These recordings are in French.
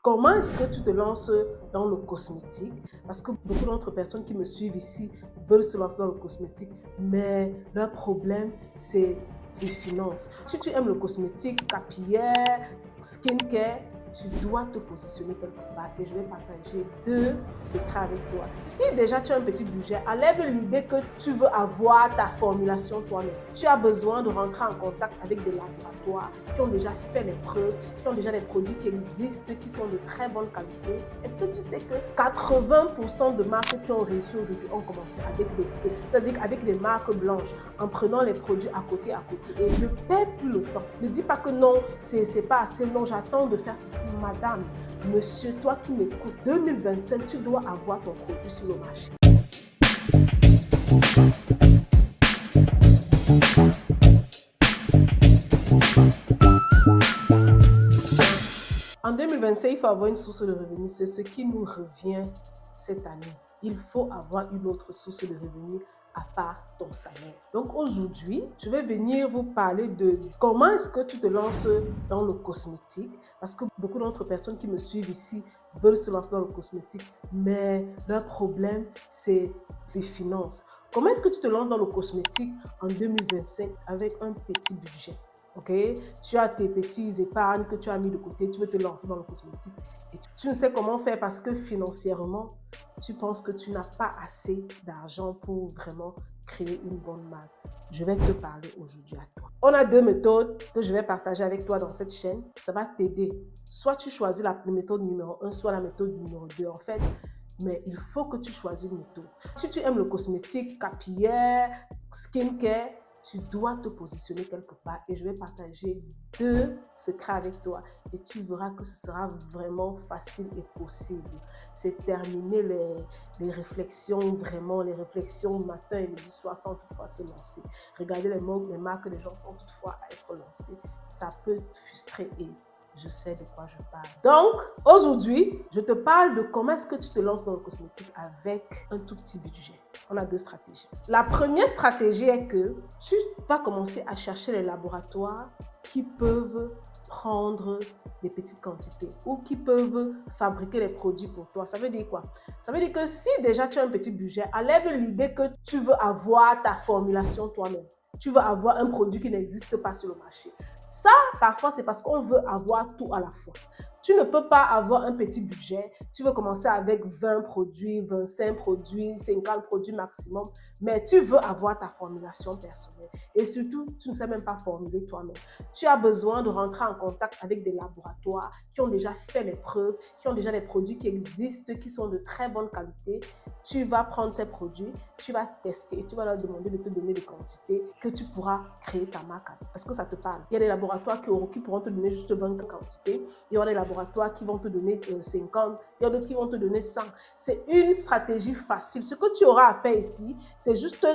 Comment est-ce que tu te lances dans le cosmétique? Parce que beaucoup d'autres personnes qui me suivent ici veulent se lancer dans le cosmétique, mais leur problème, c'est les finances. Si tu aimes le cosmétique, capillaire, skincare, tu dois te positionner quelque part et je vais partager deux secrets avec toi. Si déjà tu as un petit budget, enlève l'idée que tu veux avoir ta formulation toi-même. Tu as besoin de rentrer en contact avec des laboratoires qui ont déjà fait les preuves, qui ont déjà des produits qui existent, qui sont de très bonne qualité. Est-ce que tu sais que 80% de marques qui ont réussi aujourd'hui ont commencé avec c'est-à-dire avec des marques blanches, en prenant les produits à côté. Et ne perds plus le temps. Ne dis pas que non, c'est pas assez, non, j'attends de faire ceci. Madame, monsieur, toi qui m'écoutes, 2025, tu dois avoir ton produit sur le marché. En 2025, il faut avoir une source de revenus. C'est ce qui nous revient cette année. Il faut avoir une autre source de revenus à part ton salaire. Donc aujourd'hui, je vais venir vous parler de comment est-ce que tu te lances dans le cosmétique. Parce que beaucoup d'autres personnes qui me suivent ici veulent se lancer dans le cosmétique, mais leur problème, c'est les finances. Comment est-ce que tu te lances dans le cosmétique en 2025 avec un petit budget? Ok, tu as tes petits épargnes que tu as mis de côté, tu veux te lancer dans le cosmétique et tu ne sais comment faire parce que financièrement, tu penses que tu n'as pas assez d'argent pour vraiment créer une bonne marque. Je vais te parler aujourd'hui à toi. On a deux méthodes que je vais partager avec toi dans cette chaîne. Ça va t'aider. Soit tu choisis la méthode numéro 1, soit la méthode numéro 2. En fait, mais il faut que tu choisisses une méthode. Si tu aimes le cosmétique, capillaire, skincare, tu dois te positionner quelque part et je vais partager deux secrets avec toi et tu verras que ce sera vraiment facile et possible. C'est terminer les réflexions, vraiment les réflexions matin et midi soir sans toutefois se lancer. Regardez les marques des gens sans toutefois être lancées. Ça peut te frustrer et je sais de quoi je parle. Donc, aujourd'hui, je te parle de comment est-ce que tu te lances dans le cosmétique avec un tout petit budget. On a deux stratégies. La première stratégie est que tu vas commencer à chercher les laboratoires qui peuvent prendre des petites quantités ou qui peuvent fabriquer les produits pour toi. Ça veut dire quoi? Ça veut dire que si déjà tu as un petit budget, enlève l'idée que tu veux avoir ta formulation toi-même. Tu veux avoir un produit qui n'existe pas sur le marché. Ça, parfois, c'est parce qu'on veut avoir tout à la fois. Tu ne peux pas avoir un petit budget. Tu veux commencer avec 20 produits, 25 produits, 50 produits maximum, mais tu veux avoir ta formulation personnelle. Et surtout, tu ne sais même pas formuler toi-même. Tu as besoin de rentrer en contact avec des laboratoires qui ont déjà fait les preuves, qui ont déjà des produits qui existent, qui sont de très bonne qualité. Tu vas prendre ces produits, tu vas tester et tu vas leur demander de te donner des quantités que tu pourras créer ta marque. Parce que ça te parle. Il y a des laboratoires qui pourront te donner juste 20 quantités. Il y aura des laboratoires qui vont te donner 50. Il y a d'autres qui vont te donner 100. C'est une stratégie facile. Ce que tu auras à faire ici, c'est juste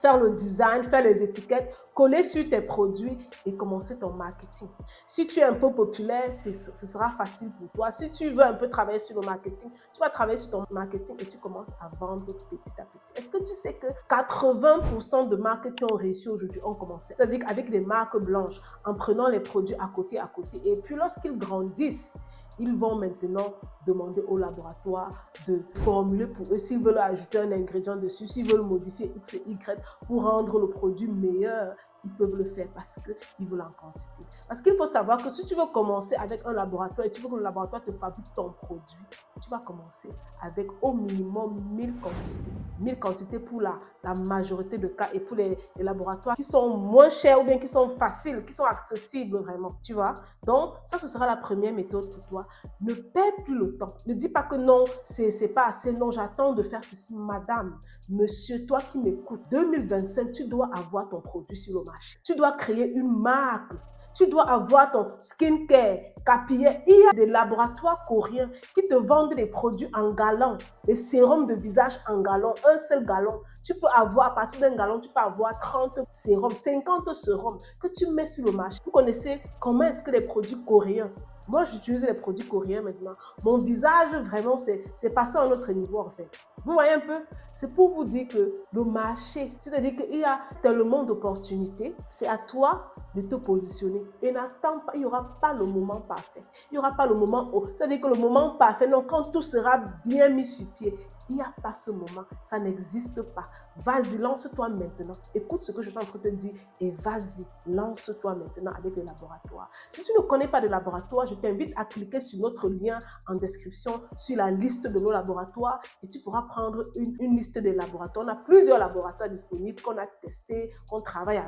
faire le design, faire les étiquettes, coller sur tes produits et commencer ton marketing. Si tu es un peu populaire, ce sera facile pour toi. Si tu veux un peu travailler sur le marketing, tu vas travailler sur ton marketing et tu commences à vendre petit à petit. Est-ce que tu sais que 80% de marques qui ont réussi aujourd'hui ont commencé, c'est-à-dire avec des marques blanches, en prenant les produits à côté. Et puis lorsqu'ils grandissent, ils vont maintenant demander au laboratoire de formuler pour eux s'ils veulent ajouter un ingrédient dessus, s'ils veulent modifier X et Y pour rendre le produit meilleur. Ils peuvent le faire parce qu'ils veulent en quantité. Parce qu'il faut savoir que si tu veux commencer avec un laboratoire et tu veux que le laboratoire te fabrique ton produit, tu vas commencer avec au minimum 1000 quantités. 1000 quantités pour la majorité de cas et pour les laboratoires qui sont moins chers ou bien qui sont faciles, qui sont accessibles vraiment, tu vois. Donc, ça, ce sera la première méthode pour toi. Ne perds plus le temps. Ne dis pas que non, c'est pas assez, non, j'attends de faire ceci. Madame, monsieur, toi qui m'écoutes, 2025, tu dois avoir ton produit sur le marché. Tu dois créer une marque. Tu dois avoir ton skincare, capillaire. Il y a des laboratoires coréens qui te vendent des produits en gallons, des sérums de visage en gallons, un seul gallon. Tu peux avoir, à partir d'un gallon, tu peux avoir 30 sérums, 50 sérums que tu mets sur le marché. Vous connaissez comment est-ce que les produits coréens Moi, j'utilise les produits coréens maintenant. Mon visage, vraiment, c'est passé à un autre niveau, en fait. Vous voyez un peu? C'est pour vous dire que le marché, c'est-à-dire qu'il y a tellement d'opportunités, c'est à toi de te positionner. Et n'attends pas, il n'y aura pas le moment parfait. Il n'y aura pas le moment, c'est-à-dire que le moment parfait, non, quand tout sera bien mis sur pied, il n'y a pas ce moment, ça n'existe pas. Vas-y, lance-toi maintenant. Écoute ce que je suis en train de te dire et vas-y, lance-toi maintenant avec le laboratoire. Si tu ne connais pas de laboratoire, je t'invite à cliquer sur notre lien en description, sur la liste de nos laboratoires et tu pourras prendre une liste des laboratoires. On a plusieurs laboratoires disponibles qu'on a testés, qu'on travaille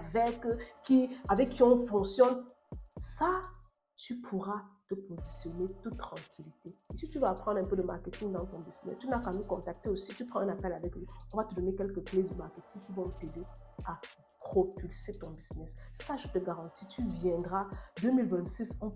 avec qui on fonctionne. Ça, tu pourras te positionner toute tranquillité. Et si tu veux apprendre un peu de marketing dans ton business, tu n'as qu'à nous contacter aussi. Tu prends un appel avec nous. On va te donner quelques clés du marketing qui vont t'aider à propulser ton business. Ça, je te garantis, tu viendras 2026, on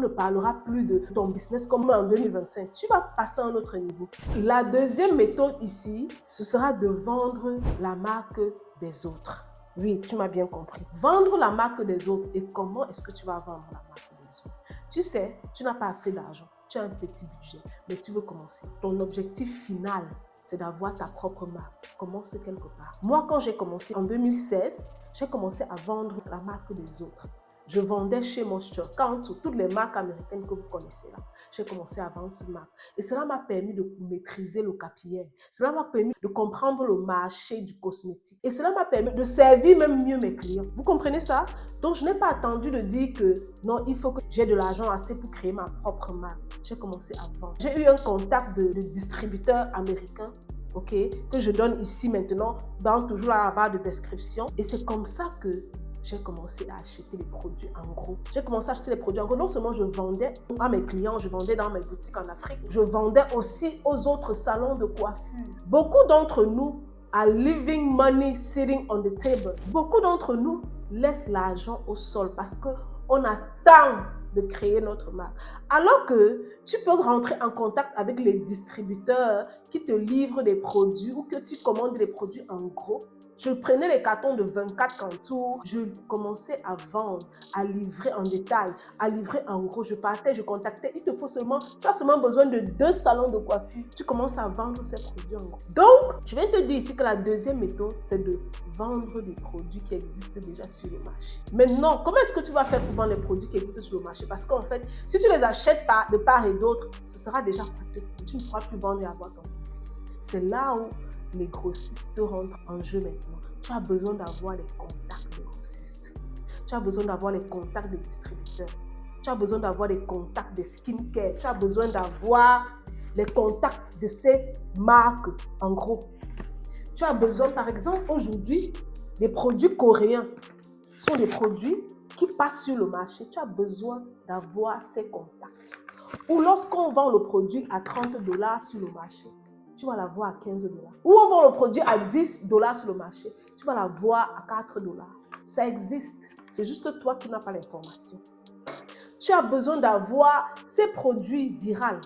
ne parlera plus de ton business comme en 2025. Tu vas passer à un autre niveau. La deuxième méthode ici, ce sera de vendre la marque des autres. Oui, tu m'as bien compris. Vendre la marque des autres. Et comment est-ce que tu vas vendre la marque des autres? Tu sais, tu n'as pas assez d'argent. Tu as un petit budget, mais tu veux commencer. Ton objectif final, c'est d'avoir ta propre marque. Commence quelque part. Moi, quand j'ai commencé en 2016, j'ai commencé à vendre la marque des autres. Je vendais chez Moisture, Kanto, toutes les marques américaines que vous connaissez là. J'ai commencé à vendre cette marque. Et cela m'a permis de maîtriser le capillaire. Cela m'a permis de comprendre le marché du cosmétique. Et cela m'a permis de servir même mieux mes clients. Vous comprenez ça? Donc, je n'ai pas attendu de dire que non, il faut que j'ai de l'argent assez pour créer ma propre marque. J'ai commencé à vendre. J'ai eu un contact de distributeur américain. Ok, que je donne ici maintenant dans toujours la barre de description. Et c'est comme ça que j'ai commencé à acheter les produits en gros. J'ai commencé à acheter les produits en gros. Non seulement je vendais à mes clients, je vendais dans mes boutiques en Afrique, je vendais aussi aux autres salons de coiffure. Beaucoup d'entre nous are leaving money sitting on the table. Beaucoup d'entre nous laissent l'argent au sol parce qu'on attend de créer notre marque. Alors que tu peux rentrer en contact avec les distributeurs qui te livrent des produits ou que tu commandes des produits en gros. Je prenais les cartons de 24 Kanto, je commençais à vendre, à livrer en détail, à livrer en gros. Je partais, je contactais. Tu as seulement besoin de 2 salons de coiffure. Tu commences à vendre ces produits en gros. Donc, je viens te dire ici que la deuxième méthode, c'est de vendre des produits qui existent déjà sur le marché. Maintenant, comment est-ce que tu vas faire pour vendre les produits qui existent sur le marché? Parce qu'en fait, si tu les achètes de part et d'autre, ce sera déjà coûteux. Tu ne pourras plus vendre et avoir ton bénéfice. C'est là où les grossistes rentrent en jeu maintenant. Tu as besoin d'avoir les contacts de grossistes. Tu as besoin d'avoir les contacts de distributeurs. Tu as besoin d'avoir les contacts de skincare. Tu as besoin d'avoir les contacts de ces marques en gros. Tu as besoin, par exemple, aujourd'hui, des produits coréens sont des produits qui passent sur le marché. Tu as besoin d'avoir ces contacts. Ou lorsqu'on vend le produit à $30 sur le marché, tu vas l'avoir à $15. Ou on vend le produit à $10 sur le marché, tu vas l'avoir à $4. Ça existe. C'est juste toi qui n'as pas l'information. Tu as besoin d'avoir ces produits viraux.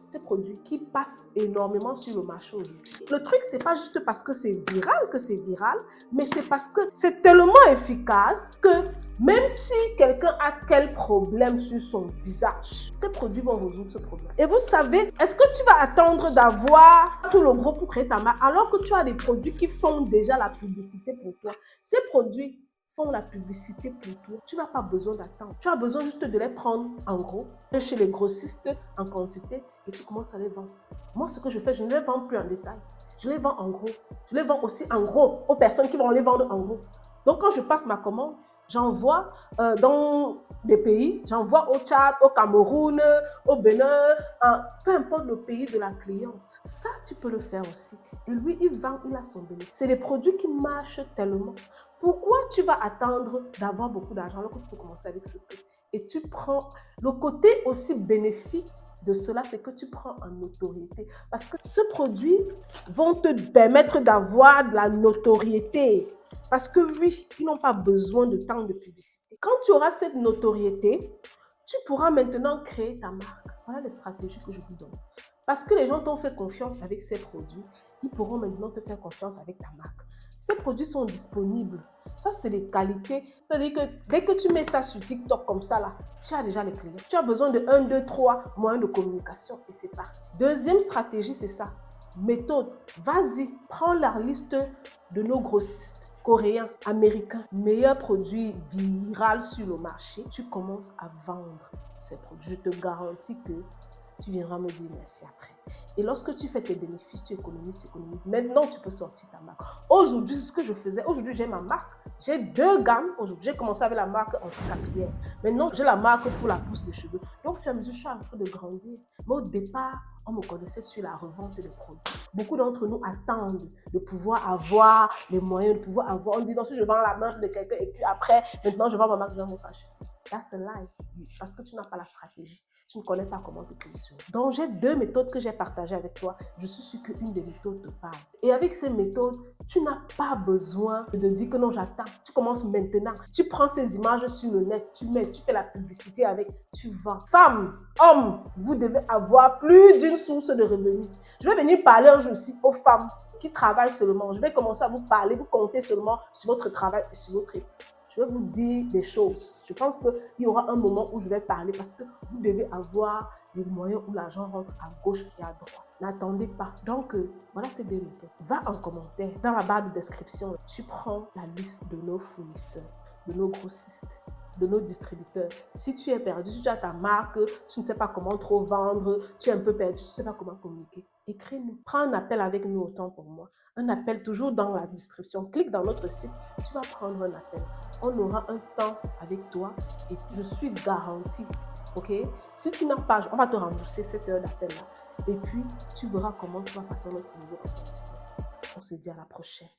Ces produits qui passent énormément sur le marché aujourd'hui. Le truc, c'est pas juste parce que c'est viral, mais c'est parce que c'est tellement efficace que même si quelqu'un a quel problème sur son visage, ces produits vont résoudre ce problème. Et vous savez, est-ce que tu vas attendre d'avoir tout le gros pour créer ta marque alors que tu as des produits qui font déjà la publicité pour toi? Ces produits font la publicité pour toi. Tu n'as pas besoin d'attendre. Tu as besoin juste de les prendre en gros, chez les grossistes en quantité et tu commences à les vendre. Moi, ce que je fais, je ne les vends plus en détail. Je les vends en gros. Je les vends aussi en gros aux personnes qui vont les vendre en gros. Donc, quand je passe ma commande, j'envoie dans des pays, j'envoie au Tchad, au Cameroun, au Bénin, peu importe le pays de la cliente. Ça, tu peux le faire aussi. Et lui, il vend, il a son bénéfice. C'est des produits qui marchent tellement. Pourquoi tu vas attendre d'avoir beaucoup d'argent alors que tu peux commencer avec ce prix? Et tu prends le côté aussi bénéfique de cela, c'est que tu prends en notoriété. Parce que ce produit vont te permettre d'avoir de la notoriété. Parce que oui, ils n'ont pas besoin de tant de publicité. Quand tu auras cette notoriété, tu pourras maintenant créer ta marque. Voilà les stratégies que je vous donne. Parce que les gens t'ont fait confiance avec ces produits, ils pourront maintenant te faire confiance avec ta marque. Ces produits sont disponibles. Ça, c'est les qualités. C'est-à-dire que dès que tu mets ça sur TikTok comme ça, là, tu as déjà les clients. Tu as besoin de 1, 2, 3 moyens de communication et c'est parti. Deuxième stratégie, c'est ça. Méthode. Vas-y, prends la liste de nos grossistes coréens, américains, meilleurs produits viraux sur le marché. Tu commences à vendre ces produits. Je te garantis que tu viendras me dire merci après. Et lorsque tu fais tes bénéfices, tu économises. Maintenant, tu peux sortir ta marque. Aujourd'hui, c'est ce que je faisais. Aujourd'hui, j'ai ma marque. J'ai 2 gammes. Aujourd'hui, j'ai commencé avec la marque anti-capillaire. Maintenant, j'ai la marque pour la pousse de cheveux. Donc, au fur et à mesure, je suis en train de grandir. Mais au départ, on me connaissait sur la revente de produits. Beaucoup d'entre nous attendent de pouvoir avoir les moyens, de pouvoir avoir. On dit, non, si je vends la marque de quelqu'un et puis après, maintenant, je vends ma marque, je vends mon fâche. That's a lie. Parce que tu n'as pas la stratégie. Tu ne connais pas comment te positionner. Donc, j'ai 2 méthodes que j'ai partagées avec toi. Je suis sûre qu'une des méthodes te parle. Et avec ces méthodes, tu n'as pas besoin de dire que non, j'attends. Tu commences maintenant. Tu prends ces images sur le net, tu fais la publicité avec, tu vends. Femmes, hommes, vous devez avoir plus d'une source de revenus. Je vais venir parler un jour-ci aux femmes qui travaillent seulement. Je vais commencer à vous parler, vous compter seulement sur votre travail et sur votre équipe. Je vais vous dire des choses. Je pense qu'il y aura un moment où je vais parler parce que vous devez avoir les moyens où l'argent rentre à gauche et à droite. N'attendez pas. Donc, voilà ces 2 méthodes. Va en commentaire. Dans la barre de description, tu prends la liste de nos fournisseurs, de nos grossistes, de nos distributeurs. Si tu es perdu, si tu as ta marque, tu ne sais pas comment trop vendre, tu es un peu perdu, tu ne sais pas comment communiquer, écris-nous. Prends un appel avec nous autant pour moi. Un appel toujours dans la description. Clique dans notre site, tu vas prendre un appel. On aura un temps avec toi et je suis garantie, ok? Si tu n'as pas, on va te rembourser cette heure d'appel-là. Et puis, tu verras comment tu vas passer à notre niveau en business. On se dit à la prochaine.